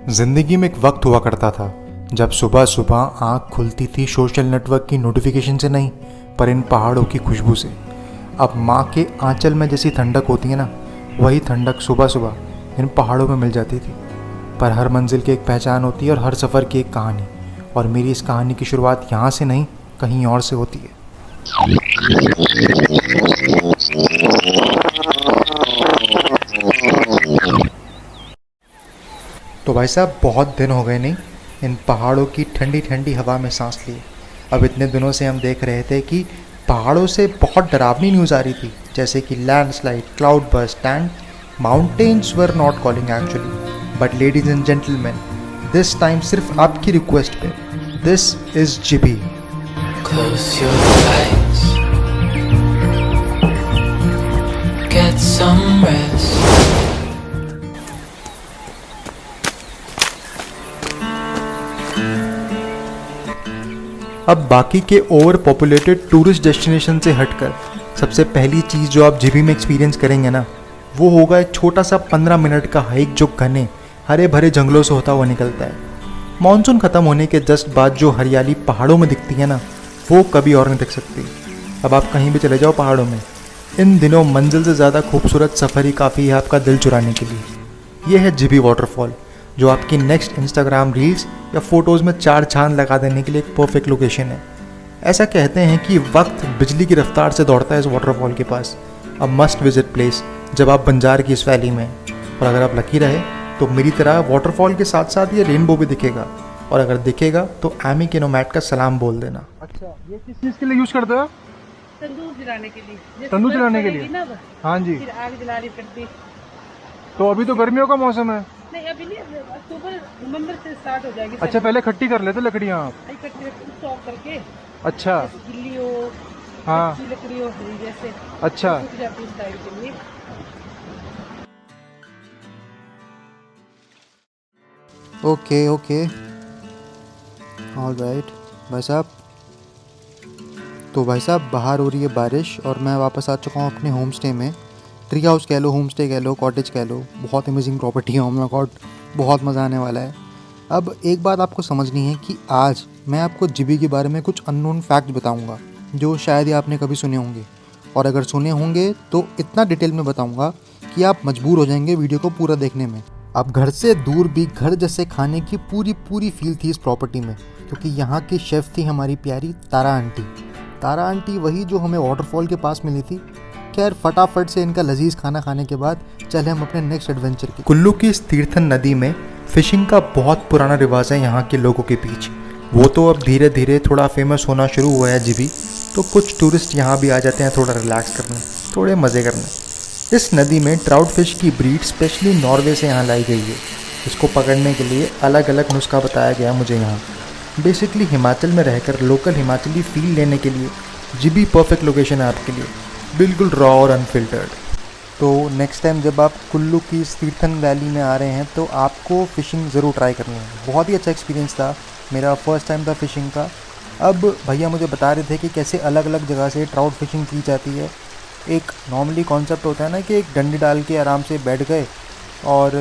जिंदगी में एक वक्त हुआ करता था जब सुबह सुबह आंख खुलती थी सोशल नेटवर्क की नोटिफिकेशन से नहीं, पर इन पहाड़ों की खुशबू से। अब माँ के आंचल में जैसी ठंडक होती है ना, वही ठंडक सुबह सुबह इन पहाड़ों में मिल जाती थी। पर हर मंजिल की एक पहचान होती है और हर सफ़र की एक कहानी, और मेरी इस कहानी की शुरुआत यहाँ से नहीं, कहीं और से होती है। तो भाई साहब, बहुत दिन हो गए नहीं इन पहाड़ों की ठंडी ठंडी हवा में सांस लिए। अब इतने दिनों से हम देख रहे थे कि पहाड़ों से बहुत डरावनी न्यूज़ आ रही थी, जैसे कि landslide, cloud burst and mountains were not calling actually. But ladies and gentleman, this time सिर्फ आपकी रिक्वेस्ट पे, this is GB. Close your eyes, get some rest. अब बाकी के ओवर पॉपुलेटेड टूरिस्ट डेस्टिनेशन से हटकर सबसे पहली चीज़ जो आप जीबी में एक्सपीरियंस करेंगे ना, वो होगा एक छोटा सा 15 मिनट का हाइक जो घने हरे भरे जंगलों से होता हुआ निकलता है। मानसून ख़त्म होने के जस्ट बाद जो हरियाली पहाड़ों में दिखती है ना, वो कभी और नहीं दिख सकती। अब आप कहीं भी चले जाओ पहाड़ों में, इन दिनों मंजिल से ज़्यादा खूबसूरत सफ़र ही काफ़ी है आपका दिल चुराने के लिए। ये है जीबी वाटरफॉल, जो आपकी नेक्स्ट इंस्टाग्राम रील्स या फोटोज़ में चार चांद लगा देने के लिए एक परफेक्ट लोकेशन है। ऐसा कहते हैं कि वक्त बिजली की रफ्तार से दौड़ता है इस वाटरफॉल के पास। अब मस्ट विजिट प्लेस जब आप बंजार की इस वैली में, और अगर आप लकी रहे तो मेरी तरह वाटरफॉल के साथ साथ ये रेनबो भी दिखेगा, और अगर दिखेगा तो एमी केनोमैट का सलाम बोल देना। अच्छा, ये किस चीज़ के लिए यूज़ करते हो? तंदूर जलाने के लिए। तंदूर जलाने के लिए? ना, हाँ जी। फिर आग जलानी पड़ती। तो अभी तो गर्मियों का मौसम है। नहीं, अभी नहीं, अक्टूबर नवंबर से स्टार्ट हो जाएगी। अच्छा, पहले इकट्ठी कर लेते लकड़ियाँ आप? इकट्ठी स्टॉक करके, अच्छा। गिल्ली हो, हाँ। कच्ची लकड़ी हो, जैसे अच्छा। सूख जाती है उस टाइम के लिए। ओके ओके, ऑलराइट भाई साहब। तो भाई साहब, बाहर हो रही है बारिश और मैं वापस आ चुका हूँ अपने होम स्टे में। ट्री हाउस कह लो, होम स्टे कह लो, कॉटेज कह लो, बहुत अमेजिंग प्रॉपर्टी है। ओ माय गॉड, बहुत मज़ा आने वाला है। अब एक बात आपको समझनी है कि आज मैं आपको जीबी के बारे में कुछ अननोन फैक्ट बताऊंगा जो शायद ही आपने कभी सुने होंगे, और अगर सुने होंगे तो इतना डिटेल में बताऊंगा कि आप मजबूर हो जाएंगे वीडियो को पूरा देखने में। अब घर से दूर भी घर जैसे खाने की पूरी फील थी इस प्रॉपर्टी में, क्योंकि यहाँ की शेफ़ थी हमारी प्यारी तारा आंटी। तारा आंटी वही जो हमें वाटरफॉल के पास मिली थी। खैर, फटाफट से इनका लजीज खाना खाने के बाद चले हम अपने नेक्स्ट एडवेंचर की। कुल्लू की इस तीर्थन नदी में फिशिंग का बहुत पुराना रिवाज है यहाँ के लोगों के बीच। वो तो अब धीरे धीरे थोड़ा फेमस होना शुरू हुआ है जीबी, तो कुछ टूरिस्ट यहाँ भी आ जाते हैं थोड़ा रिलैक्स करने, थोड़े मज़े करने। इस नदी में ट्राउट फिश की ब्रीड स्पेशली नॉर्वे से यहाँ लाई गई है। इसको पकड़ने के लिए अलग अलग नुस्खा बताया गया मुझे यहाँ। बेसिकली हिमाचल में रहकर लोकल हिमाचली फील लेने के लिए जीबी परफेक्ट लोकेशन है आपके लिए, बिल्कुल रॉ और अनफिल्टर्ड। तो नेक्स्ट टाइम जब आप कुल्लू की इस तीर्थन वैली में आ रहे हैं तो आपको फ़िशिंग ज़रूर ट्राई करनी है। बहुत ही अच्छा एक्सपीरियंस था, मेरा फर्स्ट टाइम था फ़िशिंग का। अब भैया मुझे बता रहे थे कि कैसे अलग अलग जगह से ट्राउट फिशिंग की जाती है। एक नॉर्मली कॉन्सेप्ट होता है ना कि एक डंडी डाल के आराम से बैठ गए और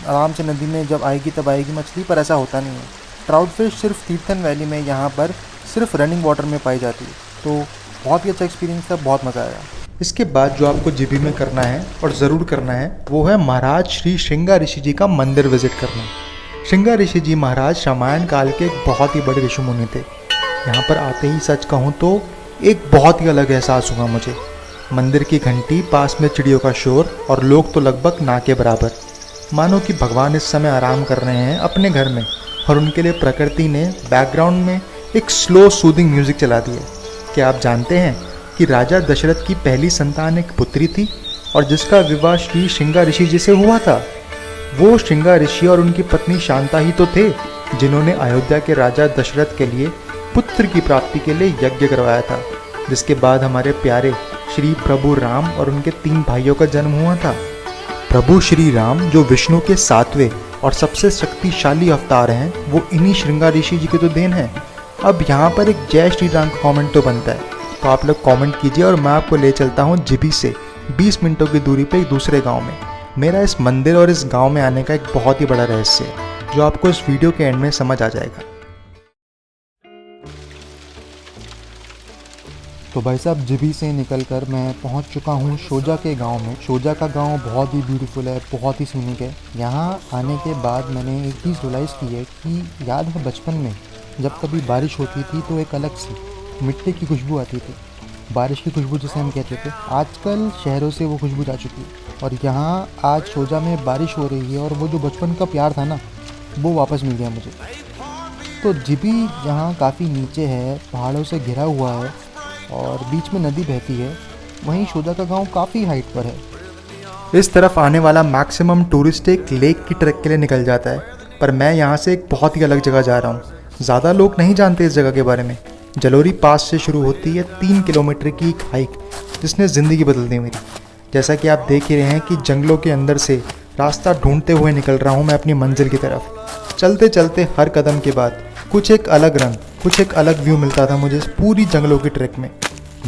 आराम से नदी में जब आएगी तब आएगी मछली, पर ऐसा होता नहीं है। ट्राउट फिश सिर्फ तीर्थन वैली में यहाँ पर सिर्फ रनिंग वाटर में पाई जाती है। तो बहुत ही अच्छा एक्सपीरियंस था, बहुत मज़ा आया। इसके बाद जो आपको जीबी में करना है और ज़रूर करना है वो है महाराज श्री श्रृंगा ऋषि जी का मंदिर विजिट करना। श्रृंगा ऋषि जी महाराज रामायण काल के एक बहुत ही बड़े ऋषि मुनि थे। यहाँ पर आते ही सच कहूँ तो एक बहुत ही अलग एहसास हुआ मुझे। मंदिर की घंटी, पास में चिड़ियों का शोर और लोग तो लगभग ना के बराबर, मानो कि भगवान इस समय आराम कर रहे हैं अपने घर में, और उनके लिए प्रकृति ने बैकग्राउंड में एक स्लो सूदिंग म्यूजिक चला दिया। क्या आप जानते हैं कि राजा दशरथ की पहली संतान एक पुत्री थी और जिसका विवाह श्री श्रृंगा ऋषि जी से हुआ था? वो श्रृंगा ऋषि और उनकी पत्नी शांता ही तो थे जिन्होंने अयोध्या के राजा दशरथ के लिए पुत्र की प्राप्ति के लिए यज्ञ करवाया था, जिसके बाद हमारे प्यारे श्री प्रभु राम और उनके 3 भाइयों का जन्म हुआ था। प्रभु श्री राम जो विष्णु के 7वें और सबसे शक्तिशाली अवतार हैं, वो इन्हीं श्रृंगार ऋषि जी की तो देन है। अब यहाँ पर एक जय श्री राम का कॉमेंट तो बनता है, तो आप लोग कमेंट कीजिए और मैं आपको ले चलता हूँ जिभी से 20 मिनटों की दूरी पे एक दूसरे गांव में। मेरा इस मंदिर और इस गांव में आने का एक बहुत ही बड़ा रहस्य है, जो आपको इस वीडियो के एंड में समझ आ जाएगा। तो भाई साहब, जिभी से निकलकर मैं पहुंच चुका हूं शोजा के गांव में। शोजा का गांव बहुत ही ब्यूटीफुल है, बहुत ही सीनिक है। यहां आने के बाद मैंने एक चीज़ रियलाइज़ की है कि याद है बचपन में जब कभी बारिश होती थी तो एक अलग सी मिट्टी की खुशबू आती थी, बारिश की खुशबू जिसे हम कहते थे। आजकल शहरों से वो खुशबू जा चुकी है और यहाँ आज शोजा में बारिश हो रही है और वो जो बचपन का प्यार था ना, वो वापस मिल गया मुझे। तो जिभी यहाँ काफ़ी नीचे है, पहाड़ों से घिरा हुआ है और बीच में नदी बहती है। वहीं शोजा का गांव काफ़ी हाइट पर है। इस तरफ आने वाला मैक्सिमम टूरिस्ट एक लेक की ट्रैक के लिए निकल जाता है, पर मैं यहाँ से एक बहुत ही अलग जगह जा रहा हूँ। ज़्यादा लोग नहीं जानते इस जगह के बारे में। जलोरी पास से शुरू होती है 3 किलोमीटर की एक हाइक, जिसने ज़िंदगी बदल दी मेरी। जैसा कि आप देख ही रहे हैं कि जंगलों के अंदर से रास्ता ढूंढते हुए निकल रहा हूँ मैं अपनी मंजिल की तरफ। चलते चलते हर कदम के बाद कुछ एक अलग रंग, कुछ एक अलग व्यू मिलता था मुझे इस पूरी जंगलों की ट्रैक में।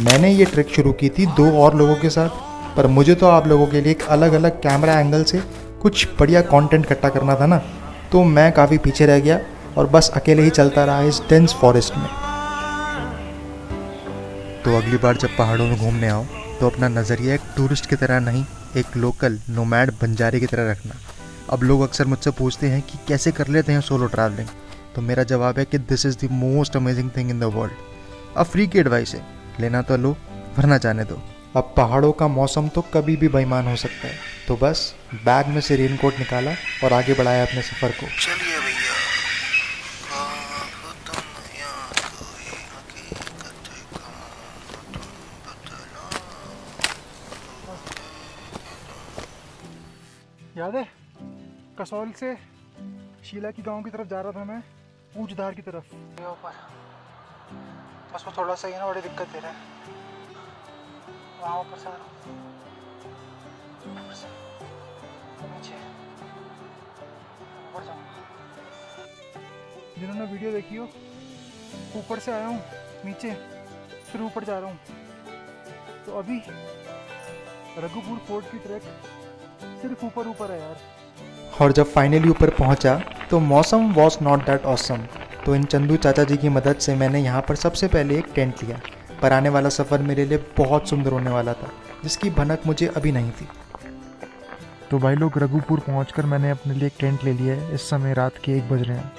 मैंने ये ट्रैक शुरू की थी 2 और लोगों के साथ, पर मुझे तो आप लोगों के लिए एक अलग अलग कैमरा एंगल से कुछ बढ़िया कंटेंट इकट्ठा करना था ना, तो मैं काफ़ी पीछे रह गया और बस अकेले ही चलता रहा इस डेंस फॉरेस्ट में। तो अगली बार जब पहाड़ों में घूमने आओ तो अपना नज़रिया एक टूरिस्ट की तरह नहीं, एक लोकल नोमैड बंजारे की तरह रखना। अब लोग अक्सर मुझसे पूछते हैं कि कैसे कर लेते हैं सोलो ट्रैवलिंग, तो मेरा जवाब है कि this is the most amazing thing in the world. अब फ्री की एडवाइस है, लेना तो लो वरना जाने दो। अब पहाड़ों का मौसम तो कभी भी बेईमान हो सकता है, तो बस बैग में से रेनकोट निकाला और आगे बढ़ाया अपने सफ़र को। चलिए भैया। याद है कसौल से शीला की गांव की तरफ जा रहा था मैं, पूंछधार की तरफ। ऊपर बस वो थोड़ा सा ही ना बड़ी दिक्कत दे रहा है। वहाँ ऊपर से नीचे ऊपर जाऊँगा। जिन्होंने वीडियो देखी हो, ऊपर से आया हूँ नीचे, फिर ऊपर जा रहा हूँ। तो अभी रघुपुर फोर्ट की ट्रैक सिर्फ ऊपर ऊपर है यार। और जब फाइनली ऊपर पहुंचा तो मौसम वॉज नॉट दैट ऑसम। तो इन चंदू चाचा जी की मदद से मैंने यहाँ पर सबसे पहले एक टेंट लिया, पर आने वाला सफ़र मेरे लिए बहुत सुंदर होने वाला था, जिसकी भनक मुझे अभी नहीं थी। तो भाई लोग, रघुपुर पहुंचकर मैंने अपने लिए एक टेंट ले लिया है। इस समय रात के 1 बज रहे हैं।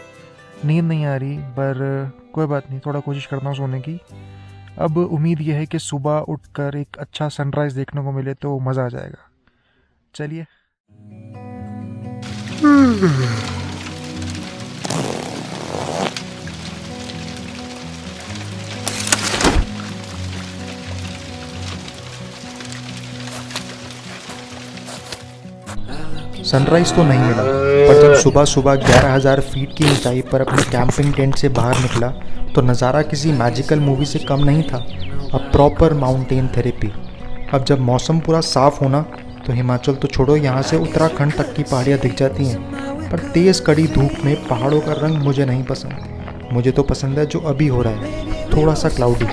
नींद नहीं आ रही, पर कोई बात नहीं, थोड़ा कोशिश करता हूँ सोने की। अब उम्मीद यह है कि सुबह उठकर एक अच्छा सनराइज़ देखने को मिले तो मज़ा आ जाएगा। चलिए। सनराइज़ तो नहीं मिला, पर जब सुबह सुबह 11,000 फीट की ऊंचाई पर अपने कैंपिंग टेंट से बाहर निकला तो नज़ारा किसी मैजिकल मूवी से कम नहीं था। अब प्रॉपर माउंटेन थेरेपी। अब जब मौसम पूरा साफ़ होना तो हिमाचल तो छोड़ो, यहाँ से उत्तराखंड तक की पहाड़ियाँ दिख जाती हैं। पर तेज़ कड़ी धूप में पहाड़ों का रंग मुझे नहीं पसंद। मुझे तो पसंद है जो अभी हो रहा है, थोड़ा सा क्लाउडी,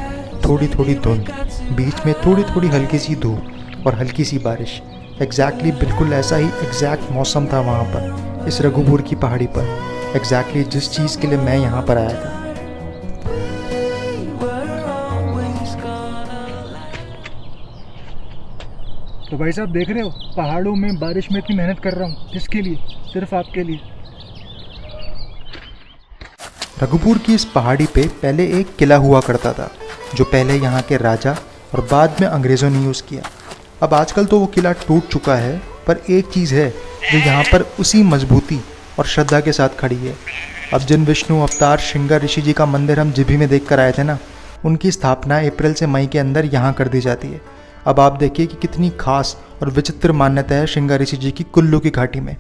थोड़ी थोड़ी धुंध, बीच में थोड़ी थोड़ी हल्की सी धूप और हल्की सी बारिश। एग्जैक्टली बिल्कुल ऐसा ही एग्जैक्ट मौसम था वहाँ पर, इस रघुपुर की पहाड़ी पर। एग्जैक्टली जिस चीज़ के लिए मैं यहाँ पर आया था। तो भाई साहब देख रहे हो, पहाड़ों में बारिश में इतनी मेहनत कर रहा हूँ, किसके लिए? सिर्फ आपके लिए। रघुपुर की इस पहाड़ी पे पहले एक किला हुआ करता था, जो पहले यहाँ के राजा और बाद में अंग्रेज़ों ने यूज़ किया। अब आजकल तो वो किला टूट चुका है, पर एक चीज़ है जो यहाँ पर उसी मजबूती और श्रद्धा के साथ खड़ी है। अब जिन विष्णु अवतार श्रृंगार ऋषि जी का मंदिर हम जिभी में देख कर आए थे ना, उनकी स्थापना अप्रैल से मई के अंदर यहाँ कर दी जाती है। अब आप देखिए कि कितनी खास और विचित्र मान्यता है श्रृंगार ऋषि जी की कुल्लू की घाटी में।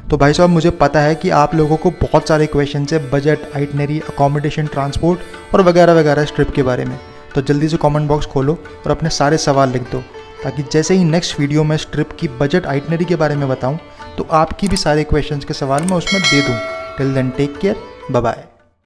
तो भाई साहब, मुझे पता है कि आप लोगों को बहुत सारे क्वेश्चन है बजट, आइटनरी, अकोमोडेशन, ट्रांसपोर्ट और वगैरह वगैरह इस ट्रिप के बारे में। तो जल्दी से कमेंट बॉक्स खोलो और अपने सारे सवाल लिख दो, ताकि जैसे ही नेक्स्ट वीडियो में इस ट्रिप की बजट आइटनरी के बारे में बताऊं तो आपकी भी सारे क्वेश्चंस के सवाल मैं उसमें दे दूं। Till then take care, bye bye.